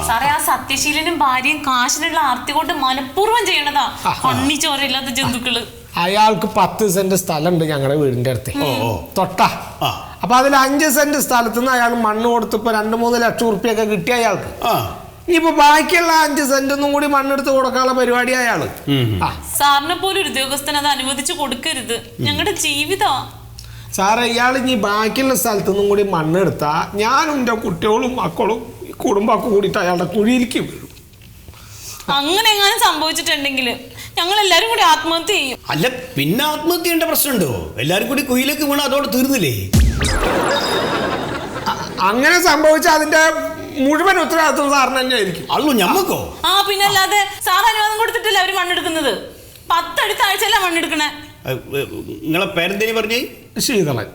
സാറേ ആ സത്യശീലനും ഭാര്യയും കാശിനുള്ള ആർത്തി കൊണ്ട് മനഃപൂർവ്വം ചെയ്യണതാ. കണ്ണി ചോരയില്ലാത്ത ജന്തുക്കള്. അയാൾക്ക് 10 സെന്റ് സ്ഥലമുണ്ട് ഞങ്ങളുടെ വീടിന്റെ അടുത്ത് തൊട്ടാ. അപ്പൊ അതിൽ 5 സെന്റ് സ്ഥലത്തുനിന്ന് അയാൾ മണ്ണ് കൊടുത്തപ്പോ 2-3 ലക്ഷം ഉറുപ്പിയൊക്കെ കിട്ടിയ അയാൾക്ക്. ഇനിയിപ്പോ ബാക്കിയുള്ള 5 സെന്റൊന്നും കൂടി മണ്ണെടുത്ത് കൊടുക്കാനുള്ള പരിപാടി അയാള്. സാറിനെ പോലെ ഒരു ഉദ്യോഗസ്ഥൻ അത് അനുവദിച്ചു കൊടുക്കരുത്. ഞങ്ങളുടെ ജീവിതം സാറേ, ഇയാൾ ഇനി ബാക്കിയുള്ള സ്ഥലത്തുനിന്നും കൂടി മണ്ണെടുത്താ ഞാനും എൻ്റെ കുട്ടികളും മക്കളും കുടുംബമൊക്കെ കൂടിയിട്ട് അയാളുടെ കുഴിയിലേക്ക് വീഴും. അങ്ങനെ എങ്ങാനും സംഭവിച്ചിട്ടുണ്ടെങ്കിൽ ഞങ്ങൾ എല്ലാരും കൂടി ആത്മഹത്യ ചെയ്യും. അല്ല, പിന്നെ ആത്മഹത്യ ചെയ്യേണ്ട പ്രശ്നമുണ്ടോ? എല്ലാരും കൂടി കുഴിയിലേക്ക് വീണ അതോടെ തീർന്നില്ലേ? അങ്ങനെ സംഭവിച്ചാൽ അതിന്റെ മുഴുവൻ ഉത്തരവാദിത്വം സാറിന് തന്നെ ആയിരിക്കും. അല്ലോ ഞമ്മക്കോ? പിന്നെ അല്ലാതെ സാർ അനുവാദം കൊടുത്തിട്ടില്ല അവര് മണ്ണെടുക്കുന്നത്. 10 അടുത്ത ആഴ്ചയല്ല മണ്ണെടുക്കണേ. നിങ്ങളെ പേരെന്തേനി പറഞ്ഞേ? ശീതളൻ.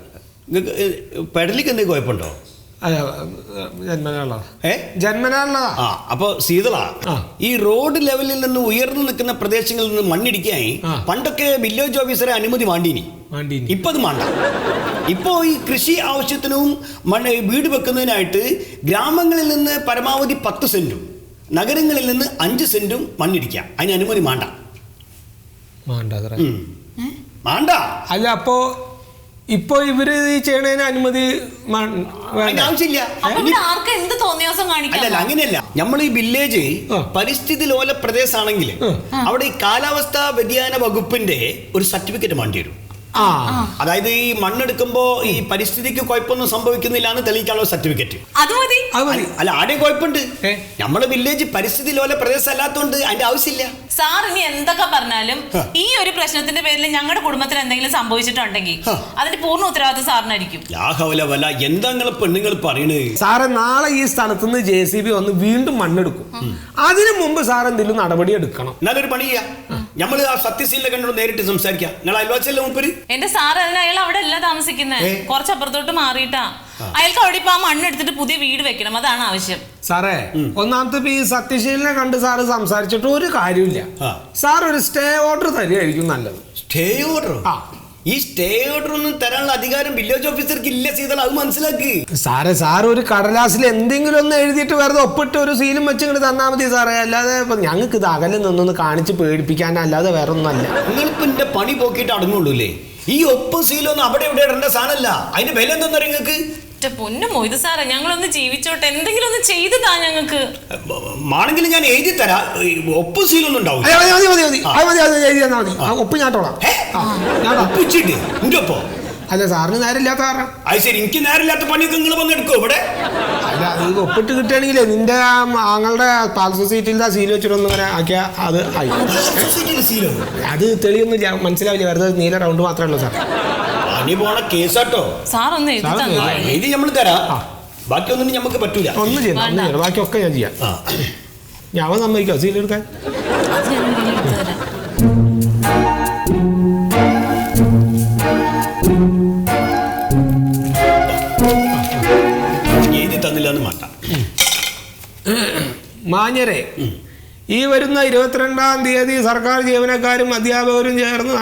പെടലിക്ക് എന്തെങ്കിലും കുഴപ്പമുണ്ടോ? ജന്മനാളാ. അപ്പൊ ശീതള, ഈ റോഡ് ലെവലിൽ നിന്ന് ഉയർന്നു നിൽക്കുന്ന പ്രദേശങ്ങളിൽ നിന്ന് മണ്ണിടിക്കായി പണ്ടൊക്കെ വില്ലേജ് ഓഫീസറെ അനുമതി വേണ്ടീനി. ഇപ്പൊ അത് വേണ്ട. ഇപ്പോ ഈ കൃഷി ആവശ്യത്തിനും വീട് വെക്കുന്നതിനായിട്ട് ഗ്രാമങ്ങളിൽ നിന്ന് പരമാവധി 10 സെന്റും നഗരങ്ങളിൽ നിന്ന് 5 സെന്റും മണ്ണിടിക്കാം. അതിന് അനുമതി വേണ്ട. വേണ്ട. അല്ല, അപ്പോ ഇപ്പൊ ഇവര് ഈ ചെയ്യണതിന് അനുമതി ആവശ്യമില്ല. അല്ലല്ല, അങ്ങനെയല്ല. നമ്മൾ ഈ വില്ലേജ് പരിസ്ഥിതി ലോല പ്രദേശമാണെങ്കിൽ അവിടെ ഈ കാലാവസ്ഥാ വ്യതിയാന വകുപ്പിന്റെ ഒരു സർട്ടിഫിക്കറ്റ് വേണ്ടി വരും. അതായത് ഈ മണ്ണെടുക്കുമ്പോ ഈ പരിസ്ഥിതിക്ക് കുഴപ്പമൊന്നും സംഭവിക്കുന്നില്ല എന്ന് തെളിയിക്കാനുള്ള സർട്ടിഫിക്കറ്റ്. അല്ല, ആടെയും കുഴപ്പമുണ്ട്. നമ്മളെ വില്ലേജ് പരിസ്ഥിതി ലോല പ്രദേശം അല്ലാത്തതുകൊണ്ട് അതിന്റെ ആവശ്യമില്ല. സാർ ഇനി എന്തൊക്കെ പറഞ്ഞാലും ഈ ഒരു പ്രശ്നത്തിന്റെ പേരിൽ ഞങ്ങളുടെ കുടുംബത്തിന് എന്തെങ്കിലും സംഭവിച്ചിട്ടുണ്ടെങ്കിൽ അതിന്റെ പൂർണ്ണ ഉത്തരവാദിത്വം സാറിനായിരിക്കും. എന്താ പെണ്ണുങ്ങൾ പറയണേ? സാറെ, നാളെ ഈ സ്ഥലത്തുനിന്ന് JCB വന്ന് വീണ്ടും മണ്ണെടുക്കും. അതിനു മുമ്പ് സാർ എന്തെങ്കിലും നടപടി എടുക്കണം. നല്ലൊരു പണി ചെയ്യാം. നമ്മൾ ആ സത്യശീല കണ്ടോട് നേരിട്ട് സംസാരിക്കാം. നിങ്ങൾ അയൽവാസിയല്ലേ മൂപ്പര്? എന്റെ സാർ അതിന് അയാൾ അവിടെ അല്ല താമസിക്കുന്നത്, കുറച്ചപ്പുറത്തോട്ട് മാറിയിട്ടാ. അയാൾക്ക് അവിടെ ഇപ്പൊ ആ മണ്ണെടുത്തിട്ട് പുതിയ വീട് വെക്കണം, അതാണ് ആവശ്യം. സാറേ, ഒന്നാമത്തെ ഈ സത്യശീലനെ കണ്ട് സാറ് സംസാരിച്ചിട്ട് ഒരു കാര്യമില്ല. സാർ ഒരു സ്റ്റേ ഓർഡർ തരികയായിരിക്കും നല്ലത്. Stay order? ഈ സ്റ്റേ ഓർഡർ ഒന്നും തരാനുള്ള അധികാരം വില്ലേജ് ഓഫീസർക്ക് ഇല്ല സീതൾ, അത് മനസ്സിലാക്കി. സാർ ഒരു കടലാസിൽ എന്തെങ്കിലും ഒന്ന് എഴുതിയിട്ട് വെറുതെ ഒപ്പിട്ട് ഒരു സീലും വെച്ച് ഇങ്ങോട്ട് തന്നാൽ മതി സാറേ. അല്ലാതെ ഇപ്പൊ ഞങ്ങൾക്ക് ഇത് അകലെ നിന്നൊന്ന് കാണിച്ച് പേടിപ്പിക്കാൻ അല്ലാതെ വേറെ ഒന്നല്ല. നിങ്ങളിപ്പോ എന്റെ പണി പോക്കിയിട്ട് അടങ്ങുള്ളൂല്ലേ? ഈ ഒപ്പ് സീലൊന്നും അവിടെ ഇവിടെ ഇടേണ്ട സാധനമല്ല. അതിന്റെ വില എന്താ നിങ്ങൾക്ക്? പൊന്നു മൊയ്ത് സാറേ, ഞങ്ങളൊന്ന് ജീവിച്ചോട്ടെ, എന്തെങ്കിലും ഒന്ന് ചെയ്തതാ ഞങ്ങൾക്ക്. ആണെങ്കിലും ഞാൻ എഴുതി തരാം. ഒപ്പ് സീലൊന്നും ഉണ്ടാവും. ഒപ്പ് ഞാട്ടോളാം. ഒപ്പിച്ചിട്ട് എന്റെ ഒപ്പോ? അല്ല, സാറിന് നേരമില്ലാത്ത കാരണം. അത് ശരി, എനിക്ക് നേരമില്ലാത്ത പണിയൊക്കെ നിങ്ങൾ വന്നെടുക്കോ ഇവിടെ? അല്ല, ഇത് ഒപ്പിട്ട് കിട്ടുകയാണെങ്കിലേ നിന്റെ ആങ്ങളുടെ പാൽ സൊസൈറ്റിയിലെ സീൽ വെച്ചിട്ടൊന്നും ഇങ്ങനെ ആക്കിയാ അത് ആയി. അത് തെളിയൊന്നും മനസ്സിലാവില്ല, വെറുതെ നീല റൗണ്ട് മാത്രമേ ഉള്ളൂ സാർ. പോണ കേസാട്ടോ. എഴുതി നമ്മൾ തരാം. ബാക്കിയൊന്നും നമുക്ക് പറ്റൂല. ഒന്നും ചെയ്യാം, ബാക്കിയൊക്കെ ഞാൻ ചെയ്യാം. ഞാൻ സമ്മതിക്കോ സീൽ എടുക്കാൻ? എഴുതി തന്നില്ലെന്ന് മാറ്റ. മാന്യരെ, ഈ വരുന്ന 22-ാം തീയതി സർക്കാർ ജീവനക്കാരും അധ്യാപകരും ചേർന്ന്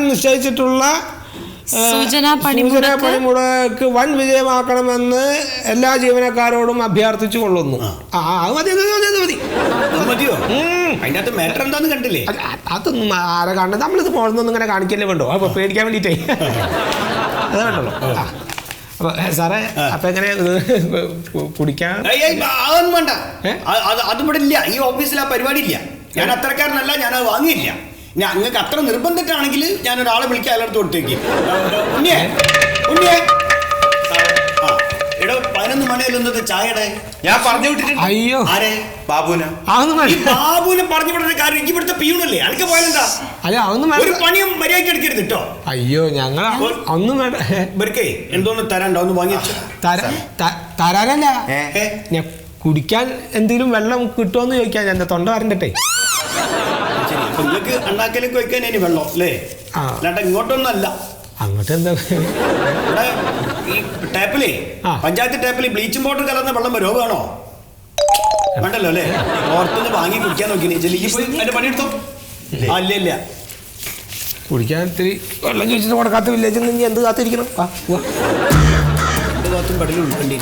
നിശ്ചയിച്ചിട്ടുള്ള സൂചനാ പണിമുടക്ക് വൻ വിജയമാക്കണമെന്ന് എല്ലാ ജീവനക്കാരോടും അഭ്യർത്ഥിച്ചു കൊള്ളുന്നു. അതൊന്നും ആരെ കാണുന്നത്, നമ്മളിത് ഫോണിൽ ഇങ്ങനെ കാണിക്കല്ലേ വേണ്ടോ? അപ്പൊ പേടിക്കാൻ വേണ്ടിട്ടേ അത് വേണ്ടല്ലോ. അപ്പൊ സാറേ, അപ്പൊ എങ്ങനെ കുടിക്കാൻ? അതൊന്നും വേണ്ട, അതും ഇവിടെ ഇല്ല. ഈ ഓഫീസിൽ ആ പരിപാടി ഇല്ല. ഞാൻ അത്രക്കാരനല്ല, ഞാനത് വാങ്ങിയില്ല. ഞാൻ നിങ്ങൾക്ക് അത്ര നിർബന്ധിട്ടാണെങ്കിൽ ഞാൻ ഒരാളെ വിളിക്കാൻ അയാളടുത്ത് കൊടുത്തേക്ക്. ഉണ്ണിയേ, ഉണ്ണിയേ, എടോ 11 മണിയല്ലൊന്നത് ചായയുടെ ഞാൻ പറഞ്ഞു വിട്ടിട്ടുണ്ട്. അയ്യോ, ആരെ? ബാബുവിനെ. ബാബുവിനെ പറഞ്ഞു വിടുന്ന കാര്യം എനിക്ക് ഇവിടുത്തെ പിയൂണല്ലേ, അനക്ക് പോയാലെന്താ? അല്ല, അതൊന്നും ഒരു പണിയും മര്യാദയ്ക്ക് എടുക്കരുത് കേട്ടോ. അയ്യോ, ഞങ്ങൾ ഒന്നും വേണ്ട. ഇവർക്കേ എന്തോന്ന് തരാണ്ടോ? ഒന്ന് വാങ്ങി തരാനല്ല, ഞാൻ കുടിക്കാൻ എന്തെങ്കിലും വെള്ളം കിട്ടുമോന്ന് ചോദിക്കാൻ. ഞാൻ തൊണ്ട വരണ്ടേ. നിങ്ങൾക്ക് ഉണ്ടാക്കലേക്ക് വയ്ക്കാൻ ഇനി വെള്ളം അല്ലേ? അല്ലാണ്ട് ഇങ്ങോട്ടൊന്നും അല്ല. അങ്ങോട്ട് എന്താ ഇവിടെ ഈ ടാപ്പിലേ, പഞ്ചായത്ത് ടാപ്പിൽ ബ്ലീച്ചിങ് പൗഡർ കലർന്ന വെള്ളം രോഗമാണോ? വേണ്ടല്ലോ അല്ലേ? പുറത്തുനിന്ന് വാങ്ങി കുടിക്കാൻ നോക്കി. ചെല്ലിക്ക് പോയി അതിന്റെ പണിയെടുത്തോ? ഇല്ല. കുടിക്കാൻ ഇത്തിരി വെള്ളം ചോദിച്ചിട്ട് കൊടുക്കാത്ത വില്ലേജിൽ നിന്ന് എന്ത് കാത്തിരിക്കണം? ഭാഗത്തും കടലിൽ ഉൾക്കണ്ടി